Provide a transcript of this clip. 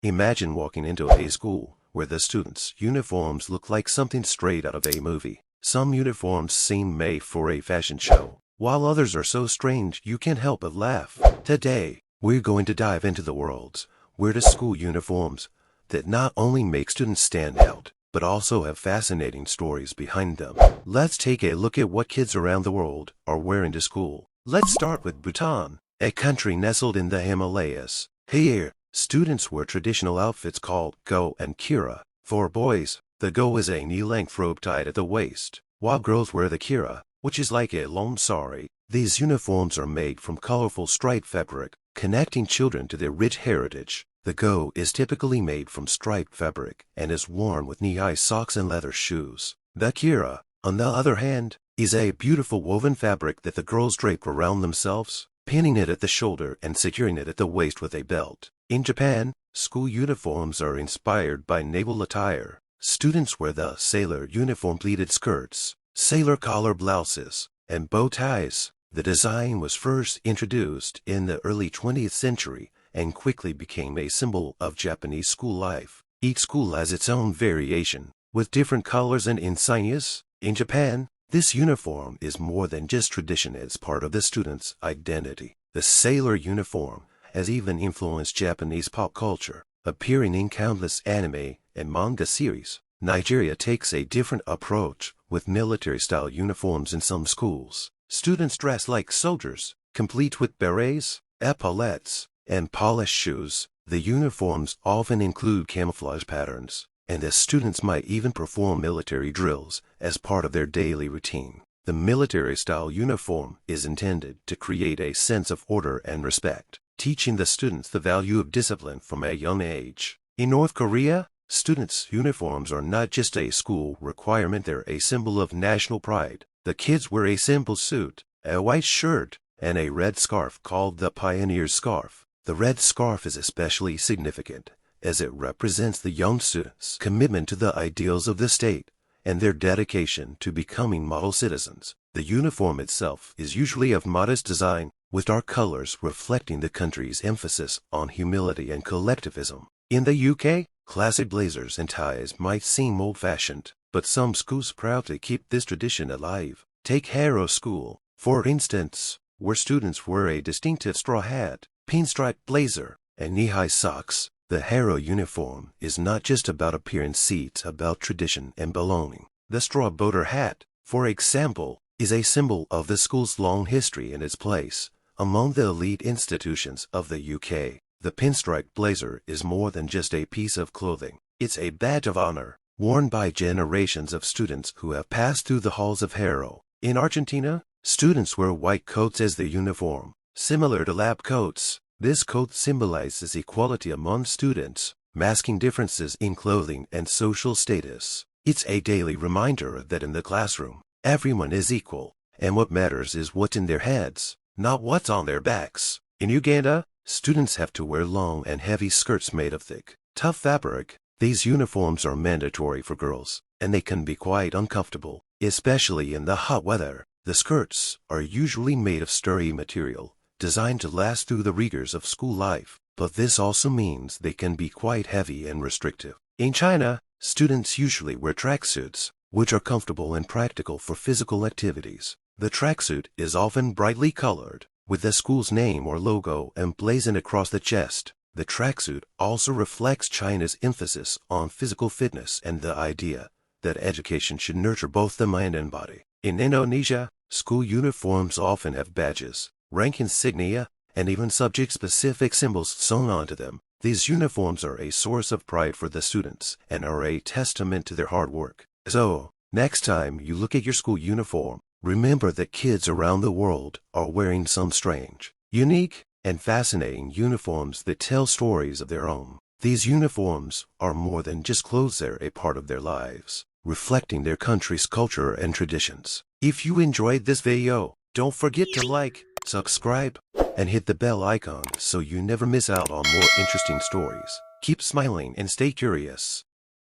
Imagine walking into a school where the students' uniforms look like something straight out of a movie. Some uniforms seem made for a fashion show, while others are so strange you can't help but laugh. Today, we're going to dive into the world's weirdest school uniforms that not only make students stand out, but also have fascinating stories behind them. Let's take a look at what kids around the world are wearing to school. Let's start with Bhutan, a country nestled in the Himalayas. Here, students wear traditional outfits called go and kira. For boys, the go is a knee-length robe tied at the waist, while girls wear the kira, which is like a long sari. These uniforms are made from colorful striped fabric, connecting children to their rich heritage. The go is typically made from striped fabric and is worn with knee-high socks and leather shoes. The kira, on the other hand, is a beautiful woven fabric that the girls drape around themselves, pinning it at the shoulder and securing it at the waist with a belt. In Japan, school uniforms are inspired by naval attire. Students wear the sailor uniform, pleated skirts, sailor collar blouses, and bow ties. The design was first introduced in the early 20th century and quickly became a symbol of Japanese school life. Each school has its own variation, with different colors and insignias. In Japan, this uniform is more than just tradition, it's part of the student's identity. The sailor uniform has even influenced Japanese pop culture, appearing in countless anime and manga series. Nigeria takes a different approach, with military-style uniforms in some schools. Students dress like soldiers, complete with berets, epaulettes, and polished shoes. The uniforms often include camouflage patterns, and the students might even perform military drills as part of their daily routine. The military-style uniform is intended to create a sense of order and respect, teaching the students the value of discipline from a young age. In North Korea, students' uniforms are not just a school requirement, they're a symbol of national pride. The kids wear a simple suit, a white shirt, and a red scarf called the pioneer's scarf. The red scarf is especially significant, as it represents the young students' commitment to the ideals of the state and their dedication to becoming model citizens. The uniform itself is usually of modest design, with dark colors reflecting the country's emphasis on humility and collectivism. In the UK, classic blazers and ties might seem old-fashioned, but some schools proudly keep this tradition alive. Take Harrow School, for instance, where students wear a distinctive straw hat, pinstripe blazer, and knee-high socks. The Harrow uniform is not just about appearance, it's about tradition and belonging. The straw boater hat, for example, is a symbol of the school's long history and its place among the elite institutions of the UK. The pinstripe blazer is more than just a piece of clothing. It's a badge of honor, worn by generations of students who have passed through the halls of Harrow. In Argentina, students wear white coats as their uniform, similar to lab coats. This coat symbolizes equality among students, masking differences in clothing and social status. It's a daily reminder that in the classroom, everyone is equal, and what matters is what's in their heads, not what's on their backs. In Uganda, students have to wear long and heavy skirts made of thick, tough fabric. These uniforms are mandatory for girls, and they can be quite uncomfortable, especially in the hot weather. The skirts are usually made of sturdy material, designed to last through the rigors of school life, but this also means they can be quite heavy and restrictive. In China, students usually wear tracksuits, which are comfortable and practical for physical activities. The tracksuit is often brightly colored, with the school's name or logo emblazoned across the chest. The tracksuit also reflects China's emphasis on physical fitness and the idea that education should nurture both the mind and body. In Indonesia, school uniforms often have badges, rank insignia, and even subject-specific symbols sewn onto them. These uniforms are a source of pride for the students and are a testament to their hard work. So, next time you look at your school uniform, remember that kids around the world are wearing some strange, unique, and fascinating uniforms that tell stories of their own. These uniforms are more than just clothes, they're a part of their lives, reflecting their country's culture and traditions. If you enjoyed this video, don't forget to like, subscribe, and hit the bell icon so you never miss out on more interesting stories. Keep smiling and stay curious.